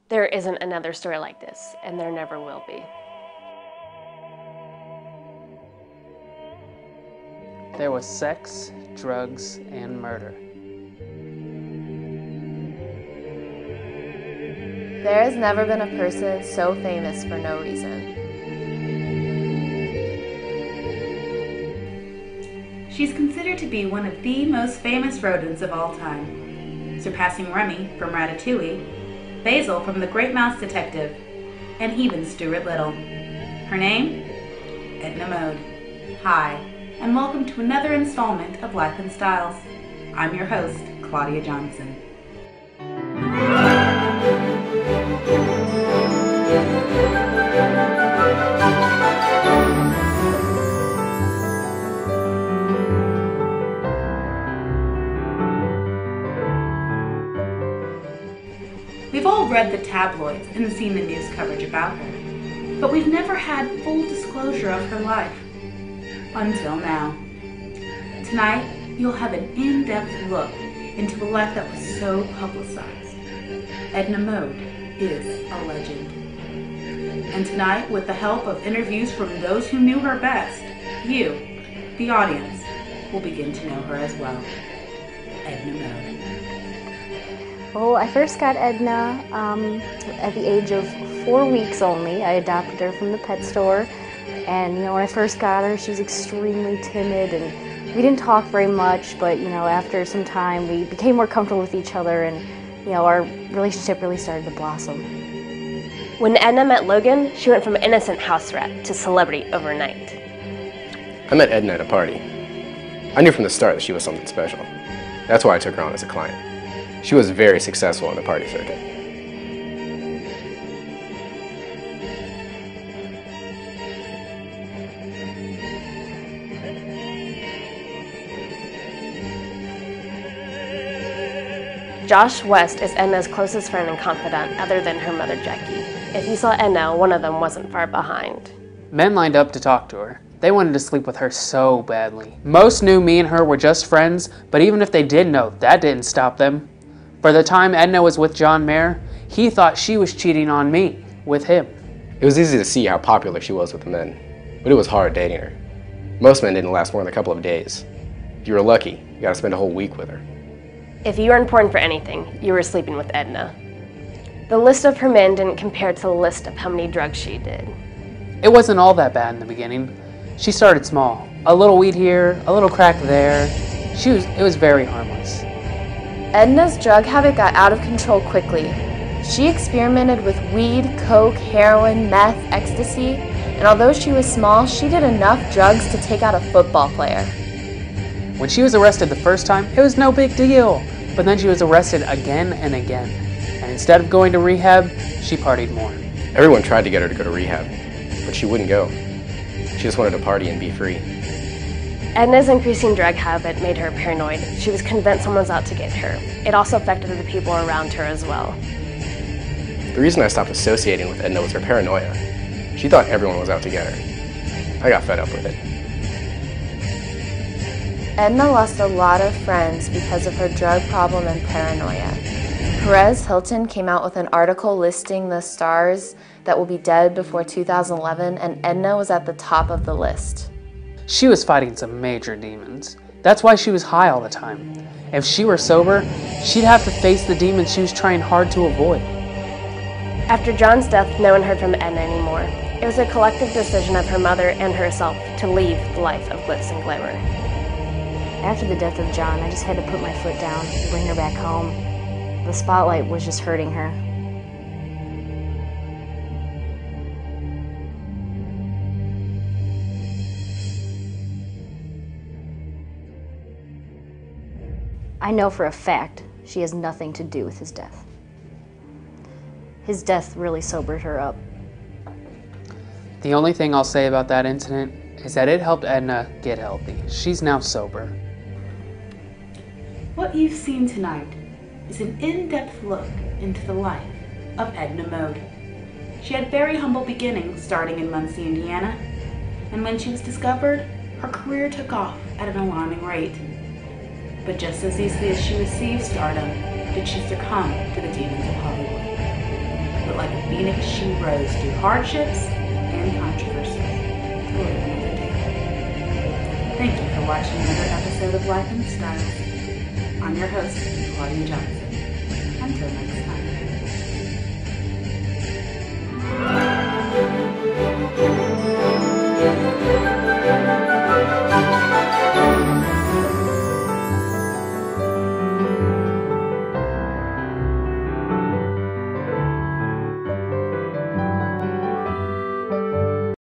There isn't another story like this, and there never will be. There was sex, drugs, and murder. There has never been a person so famous for no reason. She's considered to be one of the most famous rodents of all time, surpassing Remy from Ratatouille, Basil from The Great Mouse Detective, and even Stuart Little. Her name? Edna Mode. Hi, and welcome to another installment of Life&Styles. I'm your host, Claudia Johnson. We've all read the tabloids and seen the news coverage about her, but we've never had full disclosure of her life. Until now. Tonight, you'll have an in-depth look into a life that was so publicized. Edna Mode is a legend. And tonight, with the help of interviews from those who knew her best, you, the audience, will begin to know her as well. Edna Mode. Well, I first got Edna at the age of 4 weeks only. I adopted her from the pet store, and when I first got her, she was extremely timid, and we didn't talk very much, but after some time, we became more comfortable with each other, and our relationship really started to blossom. When Edna met Logan, she went from innocent house rat to celebrity overnight. I met Edna at a party. I knew from the start that she was something special. That's why I took her on as a client. She was very successful in the party circuit. Josh West is Edna's closest friend and confidant other than her mother Jackie. If you saw Edna, one of them wasn't far behind. Men lined up to talk to her. They wanted to sleep with her so badly. Most knew me and her were just friends, but even if they did know, that didn't stop them. By the time Edna was with John Mayer, he thought she was cheating on me with him. It was easy to see how popular she was with the men, but it was hard dating her. Most men didn't last more than a couple of days. If you were lucky, you got to spend a whole week with her. If you were important for anything, you were sleeping with Edna. The list of her men didn't compare to the list of how many drugs she did. It wasn't all that bad in the beginning. She started small. A little weed here, a little crack there. It was very harmless. Edna's drug habit got out of control quickly. She experimented with weed, coke, heroin, meth, ecstasy, and although she was small, she did enough drugs to take out a football player. When she was arrested the first time, it was no big deal. But then she was arrested again and again. And instead of going to rehab, she partied more. Everyone tried to get her to go to rehab, but she wouldn't go. She just wanted to party and be free. Edna's increasing drug habit made her paranoid. She was convinced someone was out to get her. It also affected the people around her as well. The reason I stopped associating with Edna was her paranoia. She thought everyone was out to get her. I got fed up with it. Edna lost a lot of friends because of her drug problem and paranoia. Perez Hilton came out with an article listing the stars that will be dead before 2011, and Edna was at the top of the list. She was fighting some major demons. That's why she was high all the time. If she were sober, she'd have to face the demons she was trying hard to avoid. After John's death, no one heard from Edna anymore. It was a collective decision of her mother and herself to leave the life of glitz and glamour. After the death of John, I just had to put my foot down and bring her back home. The spotlight was just hurting her. I know for a fact she has nothing to do with his death. His death really sobered her up. The only thing I'll say about that incident is that it helped Edna get healthy. She's now sober. What you've seen tonight is an in-depth look into the life of Edna Mode. She had very humble beginnings starting in Muncie, Indiana, and when she was discovered, her career took off at an alarming rate. But just as easily as she received stardom, did she succumb to the demons of Hollywood. like a phoenix, she rose through hardships and controversy to live another day. Thank you for watching another episode of Life and Styles. I'm your host, Claudia Johnson. Until next time.